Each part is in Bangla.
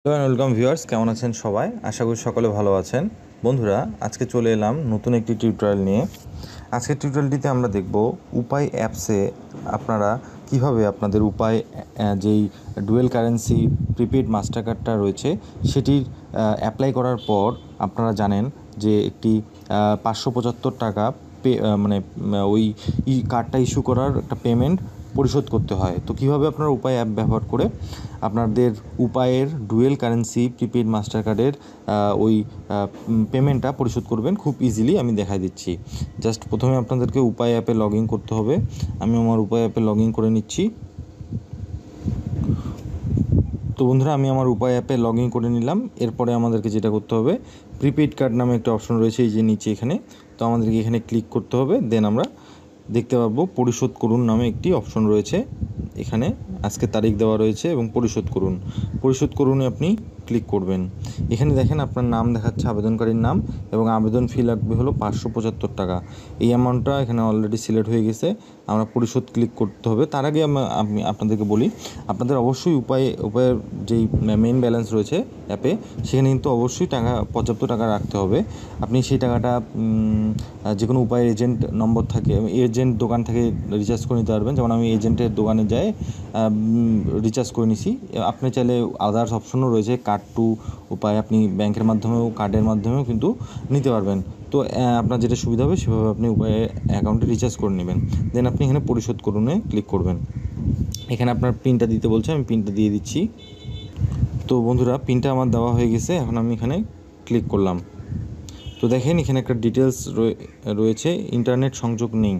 হ্যালো অ্যান্ড ওয়েলকাম ভিউয়ার্স, কেমন আছেন সবাই? আশা করি সকলে ভালো আছেন। বন্ধুরা, আজকে চলে এলাম নতুন একটি টিউটোরিয়াল নিয়ে। আজকের টিউটোরিয়ালটিতে আমরা দেখব উপায় অ্যাপসে আপনারা কিভাবে আপনাদের উপায় যেই ডুয়েল কারেন্সি প্রিপেড মাস্টার কার্ডটা রয়েছে সেটির অ্যাপ্লাই করার পর আপনারা জানেন যে একটি 575 টাকা মানে ওই কার্ডটা ইস্যু করার একটা পেমেন্ট পরিশোধ করতে হয়। তো কীভাবে আপনারা উপায় অ্যাপ ব্যবহার করে আপনাদের উপায়ের ডুয়েল কারেন্সি প্রিপেড মাস্টার কার্ডের ওই পেমেন্টটা পরিশোধ করবেন খুব ইজিলি আমি দেখাই দিচ্ছি। জাস্ট প্রথমে আপনাদেরকে উপায় অ্যাপে লগ ইন করতে হবে। আমি আমার উপায় অ্যাপে লগ ইন করে নিচ্ছি। তো বন্ধুরা, আমি আমার উপায় অ্যাপে লগ ইন করে নিলাম। এরপরে আমাদেরকে যেটা করতে হবে, প্রিপেড কার্ড নামে একটা অপশন রয়েছে এই যে নিচে এখানে। তো আমাদেরকে এখানে ক্লিক করতে হবে। দেন আমরা দেখতে পাবো পরিশোধ করুন নামে একটি অপশন রয়েছে। এখানে আজকে তারিখ দেওয়া রয়েছে এবং পরিশোধ করুনে আপনি ক্লিক করবেন। এখানে দেখেন আপনার নাম দেখাচ্ছে, আবেদনকারীর নাম, এবং আবেদন ফি লাগবে হলো 575 টাকা। এই অ্যামাউন্টটা এখানে অলরেডি সিলেক্ট হয়ে গেছে। আমরা পরিশোধ ক্লিক করতে হবে। তার আগে আমি আপনাদেরকে বলি, আপনাদের অবশ্যই উপায়ের যেই মেইন ব্যালেন্স রয়েছে অ্যাপে, সেখানে কিন্তু অবশ্যই পর্যাপ্ত টাকা রাখতে হবে। আপনি সেই টাকাটা যে কোনো উপায়ের এজেন্ট নম্বর থাকে, এজেন্ট দোকান থেকে রিচার্জ করে নিতে পারবেন। যেমন আমি এজেন্টের দোকানে যাই রিচার্জ করে নিছি। আপনি চাইলে আদার্স অপশনও রয়েছে, কার্ড টু উপায় আপনি ব্যাংকের মাধ্যমেও কার্ডের মাধ্যমেও কিন্তু নিতে পারবেন। তো আপনার যেটা সুবিধা হবে সেভাবে আপনি উপায়ে অ্যাকাউন্টে রিচার্জ করে নেবেন। দেন আপনি এখানে পরিশোধ করুনে ক্লিক করবেন। এখানে আপনার পিনটা দিতে বলছে, আমি পিনটা দিয়ে দিচ্ছি। তো বন্ধুরা, পিনটা আমার দেওয়া হয়ে গেছে। এখন আমি এখানে ক্লিক করলাম। তো দেখেন এখানে একটা ডিটেলস রয়েছে, ইন্টারনেট সংযোগ নেই।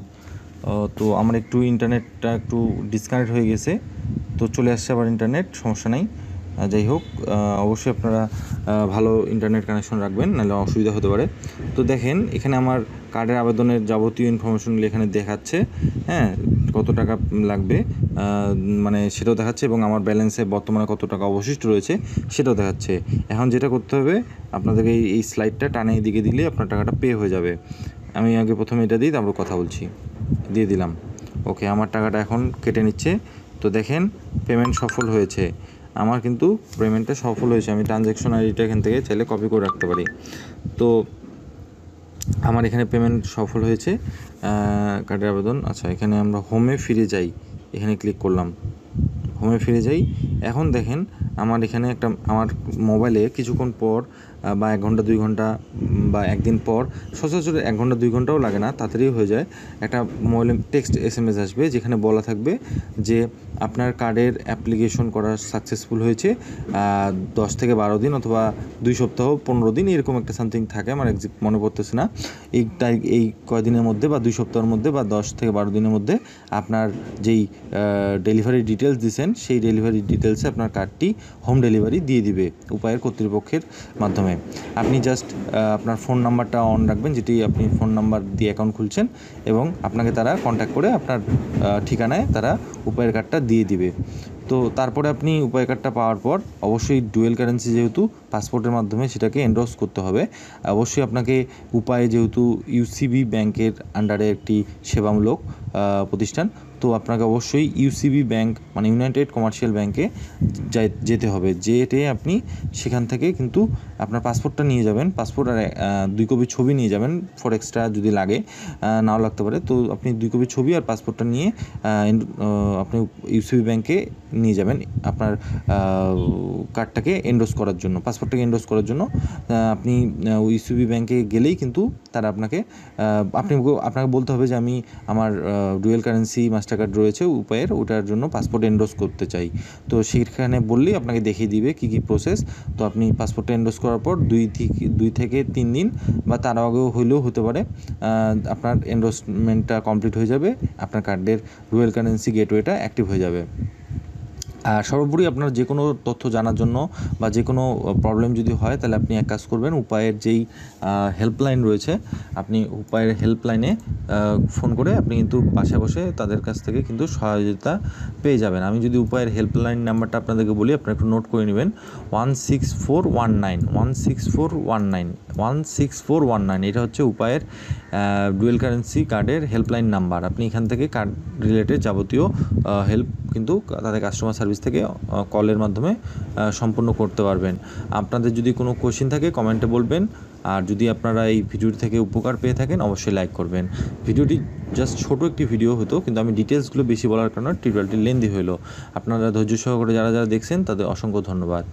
তো আমার ইন্টারনেটটা একটু ডিসকানেক্ট হয়ে গেছে। তো চলে আসছে আবার ইন্টারনেট, সমস্যা নেই। যাই হোক, অবশ্যই আপনারা ভালো ইন্টারনেট কানেকশন রাখবেন, নাহলে অসুবিধা হতে পারে। তো দেখেন এখানে আমার কার্ডের আবেদনের যাবতীয় ইনফরমেশনগুলো এখানে দেখাচ্ছে। হ্যাঁ, কত টাকা লাগবে মানে সেটাও দেখাচ্ছে, এবং আমার ব্যালেন্সে বর্তমানে কত টাকা অবশিষ্ট রয়েছে সেটাও দেখাচ্ছে। এখন যেটা করতে হবে, আপনাদেরকে এই স্লাইডটা টানে এদিকে দিলে আপনার টাকাটা পে হয়ে যাবে। আমি আগে প্রথমে এটা দিই, তারপর কথা বলছি। দিয়ে দিলাম। ওকে, আমার টাকাটা এখন কেটে নিচ্ছে। তো দেখেন পেমেন্ট সফল হয়েছে। আমার কিন্তু পেমেন্টটা সফল হয়েছে। আমি ট্রানজ্যাকশন আইডিটা এখান থেকে চাইলে কপি করে রাখতে পারি। তো আমার এখানে পেমেন্ট সফল হয়েছে, কার্ডের আবেদন। আচ্ছা, এখানে আমরা হোমে ফিরে যাই, এখানে ক্লিক করলাম। হোমে ফিরে যাই। এখন দেখেন আমার এখানে আমার মোবাইলে কিছুক্ষণ পর বা 1 ঘন্টা 2 ঘন্টা বা একদিন পর, সচরাচর 1 ঘন্টা 2 ঘন্টাও লাগে না, তাড়াতাড়ি হয়ে যায়, একটা মোবাইলে টেক্সট SMS আসবে, যেখানে বলা থাকবে যে আপনার কার্ডের অ্যাপ্লিকেশন করা সাকসেসফুল হয়েছে। 10 থেকে 12 দিন অথবা 2 সপ্তাহ 15 দিন এরকম একটা সামথিং থাকে, আমার এক্সাক্ট মনে পড়তেছে না। এই কয়দিনের মধ্যে বা 2 সপ্তাহের মধ্যে বা 10 থেকে 12 দিনের মধ্যে আপনার যেই ডেলিভারি ডিটেলস দিয়েছেন সেই ডেলিভারি ডিটেলসে আপনার কার্ডটি হোম ডেলিভারি দিয়ে দিবে উপায়ের কর্তৃপক্ষের মাধ্যমে। আপনি জাস্ট আপনার ফোন নাম্বারটা অন রাখবেন, যেটি আপনি ফোন নাম্বার দিয়ে অ্যাকাউন্ট খুলছেন, এবং আপনাকে তারা কন্ট্যাক্ট করে আপনার ঠিকানায় তারা উপায়ের কার্ডটা দিয়ে দিবে। তো তারপরে আপনি উপায় কার্ডটা পাওয়ার পর অবশ্যই ডুয়েল কারেন্সি যেহেতু পাসপোর্টের মাধ্যমে সেটাকে এন্ডোর্স করতে হবে। অবশ্যই আপনাকে উপায় যেহেতু UCB ব্যাংকের আন্ডারে একটি সেবামূলক প্রতিষ্ঠান, তো আপনাকে অবশ্যই UCB ব্যাংক মানে ইউনাইটেড কমার্শিয়াল ব্যাংকে যেতে হবে। যেতে আপনি সেখান থেকে কিন্তু আপনার পাসপোর্টটা নিয়ে যাবেন, পাসপোর্ট আর 2 কপি ছবি নিয়ে যাবেন, ফর এক্সট্রা যদি লাগে, নাও লাগতে পারে। তো আপনি 2 কপি ছবি আর পাসপোর্টটা নিয়ে আপনি UCB ব্যাংকে নিয়ে যাবেন আপনার কার্ডটাকে এন্ডোর্স করার জন্য, পাসপোর্টটাকে এন্ডোর্স করার জন্য। আপনি UCB ব্যাংকে গেলেই কিন্তু তারা আপনাকে বলতে হবে যে আমি আমার ডুয়েল কারেন্সি মাস্টার কার্ড রয়েছে উপায়ের, ওটার জন্য পাসপোর্ট এন্ডোর্স করতে চাই। তো সেখানে বললেই আপনাকে দেখিয়ে দিবে কী প্রসেস। তো আপনি পাসপোর্টটা এন্ডোর্স করার পর 2 থেকে 3 দিন বা তার আগেও হলেও হতে পারে, আপনার এন্ডোর্সমেন্টটা কমপ্লিট হয়ে যাবে, আপনার কার্ডের ডুয়েল কারেন্সি গেটওয়েটা অ্যাক্টিভ হয়ে যাবে। আর সর্বোপরি আপনার যে কোনো তথ্য জানার জন্য বা যে কোনো প্রবলেম যদি হয়, তাহলে আপনি এক কাজ করবেন, উপায়ের যেই হেল্পলাইন রয়েছে, আপনি উপায়ের হেল্পলাইনে ফোন করে আপনি কিন্তু বাসায় বসে তাদের কাছ থেকে কিন্তু সহযোগিতা পেয়ে যাবেন। আমি যদি উপায়ের হেল্পলাইন নাম্বারটা আপনাদেরকে বলি, আপনারা একটু নোট করে নেবেন। 16419 এটা হচ্ছে উপায়ের ডুয়েল কারেন্সি কার্ডের হেল্পলাইন নাম্বার। আপনি এখান থেকে কার্ড রিলেটেড যাবতীয় হেল্প কিন্তু তাদের কাস্টমার সার্ভিস সার্ভিস থেকে কলের মাধ্যমে সম্পূর্ণ করতে পারবেন। আপনাদের যদি কোনো কোশ্চেন থাকে কমেন্টে বলবেন, আর যদি আপনারা এই ভিডিওটি থেকে উপকার পেয়ে থাকেন অবশ্যই লাইক করবেন। ভিডিওটি জাস্ট ছোট একটি ভিডিও হতো, কিন্তু আমি ডিটেলসগুলো বেশি বলার কারণে টিউটোরিয়ালটি লেন্দি হলো। আপনারা ধৈর্য সহকারে যারা যারা দেখছেন তাদের অসংখ্য ধন্যবাদ।